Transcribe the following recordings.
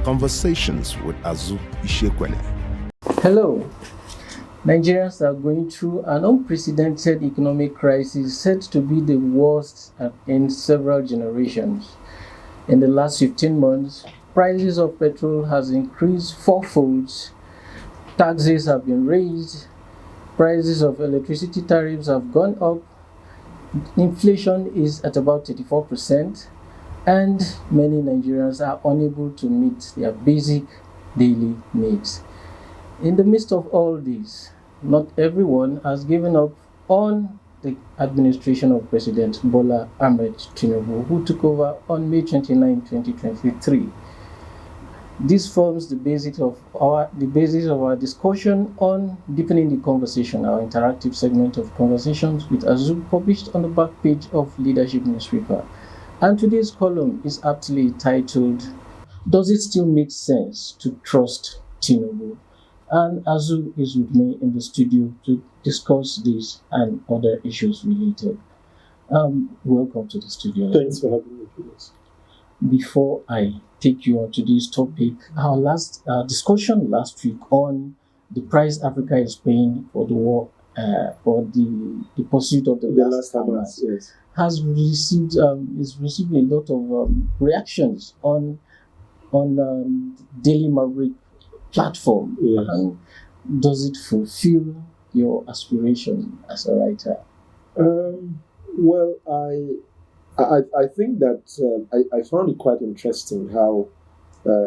Conversations with Azu Ishekwele. Hello. Nigerians are going through an unprecedented economic crisis said to be the worst in several generations. In the last 15 months, prices of petrol has increased fourfold, taxes have been raised, prices of electricity tariffs have gone up, inflation is at about 34%, and many Nigerians are unable to meet their basic daily needs. In the midst of all this, not everyone has given up on the administration of President Bola Ahmed Tinubu, who took over on May 29, 2023. This forms the basis of our discussion on Deepening the Conversation, our interactive segment of Conversations with Azu, published on the back page of Leadership newspaper. And today's column is aptly titled, "Does it still make sense to trust Tinubu?" And Azu is with me in the studio to discuss this and other issues related. Welcome to the studio. Thanks for having me, Julius. Before I take you on to this topic, our last discussion last week on the price Africa is paying for the war, for the pursuit of the last Hamas, yes, has received is receiving a lot of reactions on Daily Maverick platform. Yes. And does it fulfill your aspiration as a writer? Well, I think that I found it quite interesting how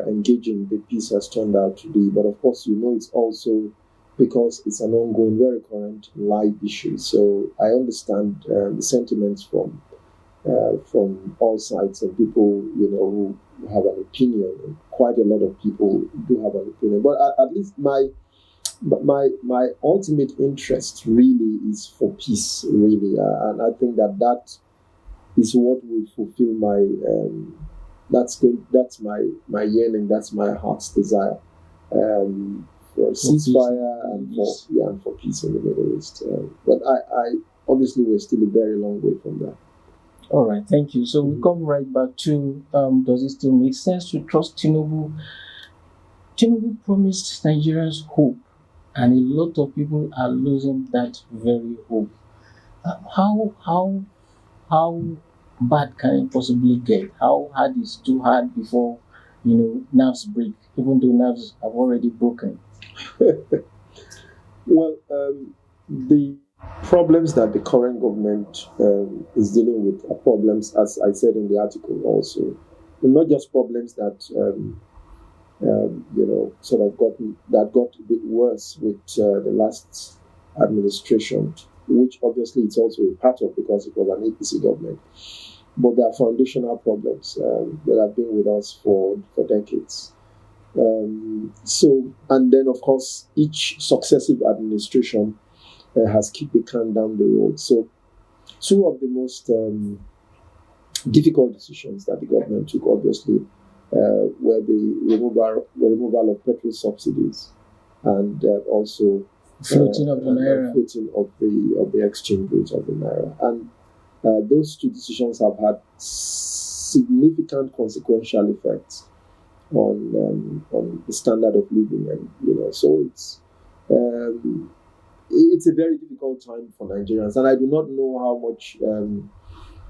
engaging the piece has turned out to be. But of course, it's also because it's an ongoing, very current live issue. So I understand the sentiments from all sides and people, who have an opinion. Quite a lot of people do have an opinion. But at least my ultimate interest really is for peace, really, and I think that is what will fulfill my that's my yearning, that's my heart's desire, for ceasefire and for peace in the Middle East. But I obviously we're still a very long way from that. All right, thank you. So we come right back to does it still make sense to trust Tinubu? Tinubu promised Nigerians hope, and a lot of people are losing that very hope. How bad can it possibly get? How hard is too hard before nerves break, even though nerves have already broken? Well, the problems that the current government is dealing with are problems, as I said in the article also, not just problems that got a bit worse with the last administration, which obviously it's also a part of because it was an APC government. But there are foundational problems that have been with us for decades. And then of course each successive administration has kicked the can down the road. So two of the most difficult decisions that the government took, obviously, were the removal of petrol subsidies and also floating of the naira, floating of the exchange rate of the naira. And those two decisions have had significant consequential effects on the standard of living, and so it's a very difficult time for Nigerians, and I do not know how much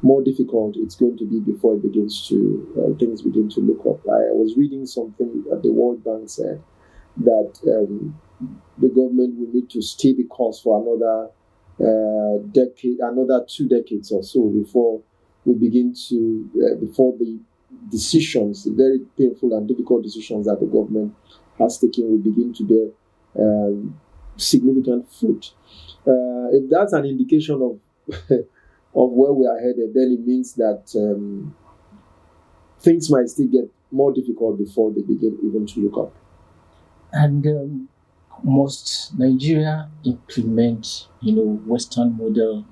more difficult it's going to be before it begins to things begin to look up. I was reading something that the World Bank said that the government will need to stay the course for another decade, another 2 decades or so before we begin to before the decisions, the very painful and difficult decisions that the government has taken will begin to bear significant fruit. If that's an indication of of where we are headed, then it means that things might still get more difficult before they begin even to look up. And must Nigeria implement, Western model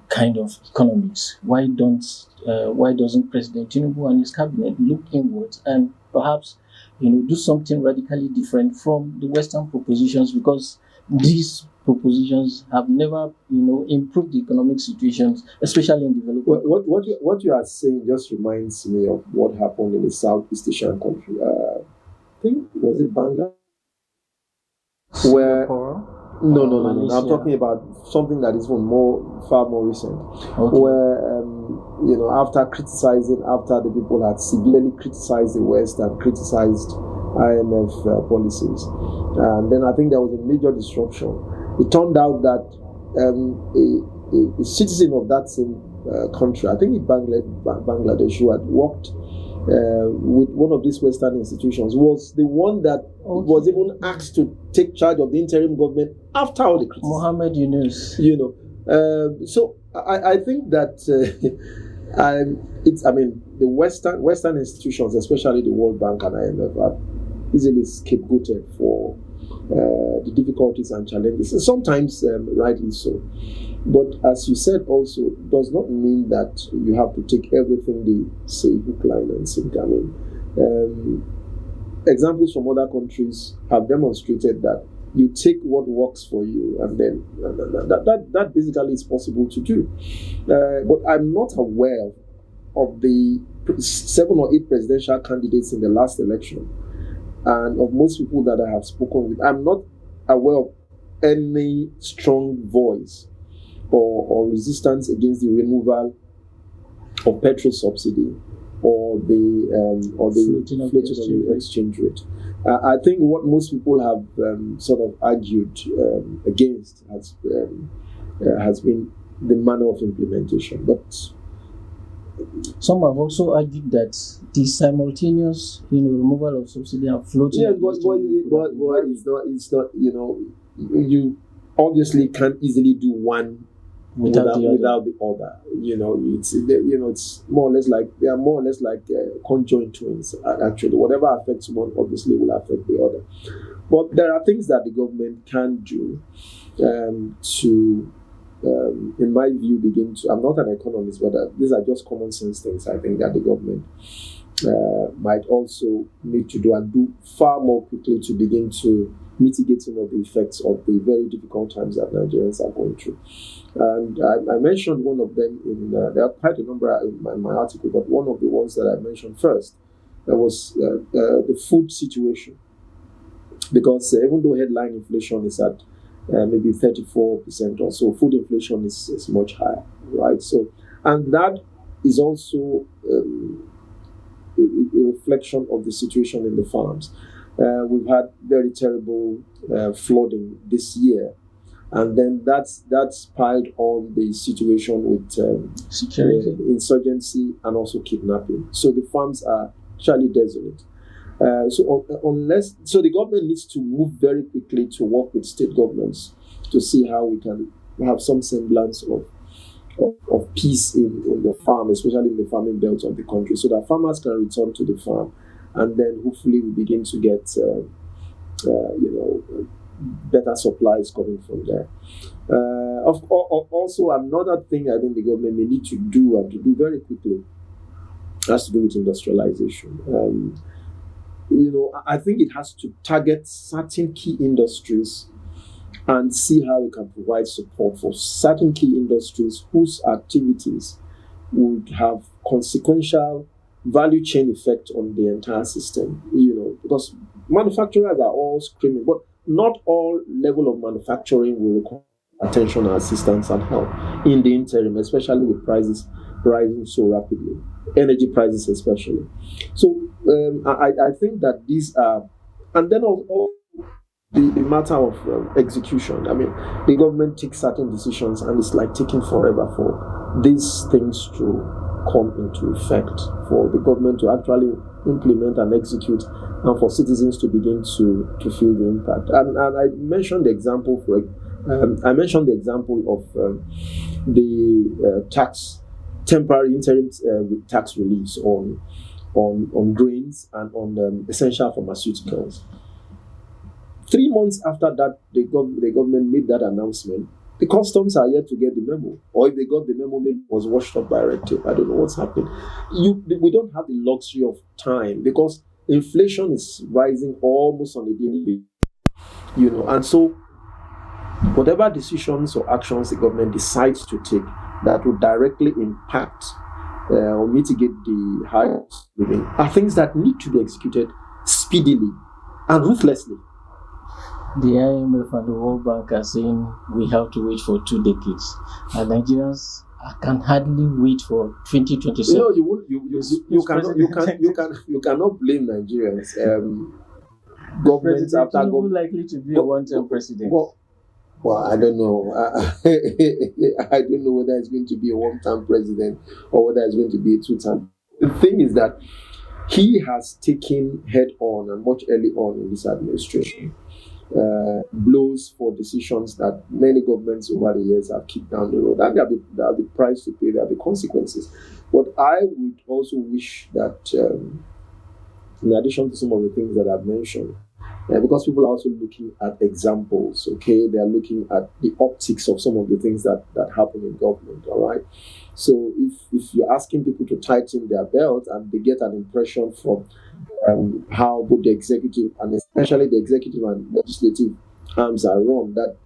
kind of economics? Why doesn't President Tinubu and his cabinet look inwards and perhaps do something radically different from the Western propositions? Because these propositions have never, improved the economic situations, especially in developing. What you are saying just reminds me of what happened in the Southeast Asian country. I think was it Bangladesh? Singapore? No. I'm talking about something that is far more recent. Okay. Where after the people had severely criticized the West and criticized IMF policies, and then I think there was a major disruption. It turned out that a citizen of that same country, I think in Bangladesh, who had worked with one of these Western institutions, was the one that was even asked to take charge of the interim government after all the criticism. Mohammed Yunus. So I think that the Western institutions, especially the World Bank and IMF, are easily scapegoated for the difficulties and challenges, and sometimes rightly so. But as you said, also does not mean that you have to take everything they say hook, line, and sinker. Examples from other countries have demonstrated that you take what works for you, and then that basically is possible to do. But I'm not aware of the 7 or 8 presidential candidates in the last election, and of most people that I have spoken with. I'm not aware of any strong voice or resistance against the removal of petrol subsidy or the floating of the exchange rate. I think what most people have sort of argued against has been the manner of implementation. But some have also argued that the simultaneous, removal of subsidy and floating. Yes, but it's not. You obviously can't easily do one without the other. It's more or less like they are more or less like conjoined twins. Actually, whatever affects one obviously will affect the other. But there are things that the government can do to, in my view, begin to. I'm not an economist, but these are just common sense things. I think that the government might also need to do and do far more quickly to begin to mitigate some of the effects of the very difficult times that Nigerians are going through. And I mentioned one of them there are quite a number in my article, but one of the ones that I mentioned first was the food situation. Because even though headline inflation is at maybe 34% or so, food inflation is much higher, right? So, and that is also a reflection of the situation in the farms. We've had very terrible flooding this year, and then that's piled on the situation with insurgency and also kidnapping. So the farms are actually desolate. So the government needs to move very quickly to work with state governments to see how we can have some semblance of peace in the farm, especially in the farming belt of the country, so that farmers can return to the farm. And then hopefully we begin to get, better supplies coming from there. Also, another thing I think the government may need to do and to do very quickly has to do with industrialization. I think it has to target certain key industries and see how we can provide support for certain key industries whose activities would have consequential value chain effect on the entire system, because manufacturers are all screaming, but not all level of manufacturing will require attention and assistance and help in the interim, especially with prices rising so rapidly, energy prices especially. So I think that these are, and then also the matter of execution. The government takes certain decisions and it's like taking forever for these things to come into effect, for the government to actually implement and execute, and for citizens to begin to feel the impact. And I mentioned the example of the temporary interim tax reliefs on grains and on essential pharmaceuticals. 3 months after that, the government made that announcement. The customs are yet to get the memo, or if they got the memo, maybe it was washed up by red tape. I don't know what's happening. We don't have the luxury of time because inflation is rising almost on a daily basis, and so whatever decisions or actions the government decides to take that would directly impact or mitigate the high cost of living are things that need to be executed speedily and ruthlessly. The IMF and the World Bank are saying we have to wait for 2 decades, and Nigerians can hardly wait for 2027. You cannot blame Nigerians. Governments after government likely to be a one-term president. Well, I don't know. I don't know whether it's going to be a one-term president or whether it's going to be a 2-term. The thing is that he has taken head on and much early on in this administration blows for decisions that many governments over the years have kicked down the road. And there'll be price to pay, there'll be consequences. But I would also wish that, in addition to some of the things that I've mentioned, because people are also looking at examples, okay? They are looking at the optics of some of the things that happen in government, all right? So if you're asking people to tighten their belt and they get an impression from how both the executive and especially the executive and legislative arms are run, that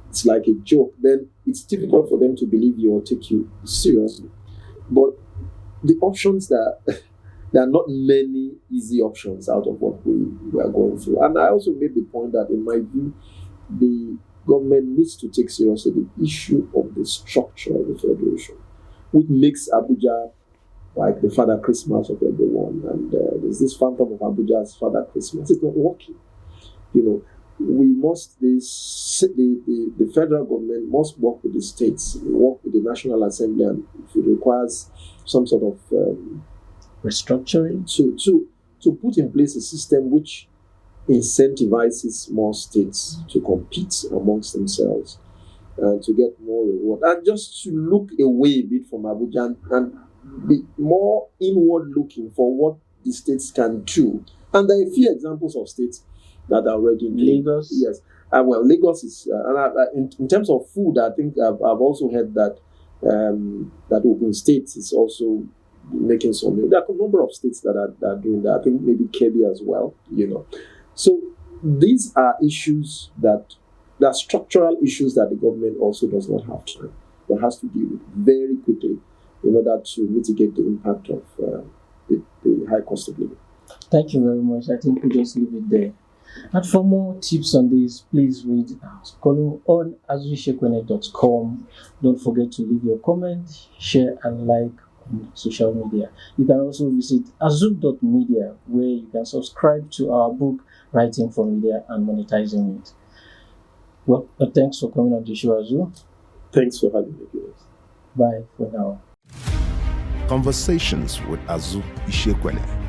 it's like a joke, then it's difficult for them to believe you or take you seriously. But the options there are not many easy options out of what we are going through. And I also made the point that, in my view, the government needs to take seriously the issue of the structure of the federation, which makes Abuja like the Father Christmas of everyone. And there's this phantom of Abuja as Father Christmas. It's not working. We must, the federal government must work with the states, work with the National Assembly, and if it requires some sort of restructuring to put in place a system which incentivizes more states to compete amongst themselves and to get more reward, and just to look away a bit from Abuja and be more inward looking for what the states can do. And there are a few examples of states that are already in Lagos. Yes, well, Lagos is in terms of food. I think I've also heard that that Ogun State is also making some. There are a number of states that are doing that. I think maybe Kebbi as well. So these are issues that are structural issues that the government also does not have time, but has to deal with very quickly in order to mitigate the impact of the high cost of living. Thank you very much. I think we'll just leave it there. And for more tips on this, please read our column on azuishekwene.com. Don't forget to leave your comment, share, and like on social media. You can also visit azu.media, where you can subscribe to our book, Writing for Media and Monetizing It. Well, thanks for coming on the show, Azu. Thanks for having me. Bye for now. Conversations with Azu Ishekwene.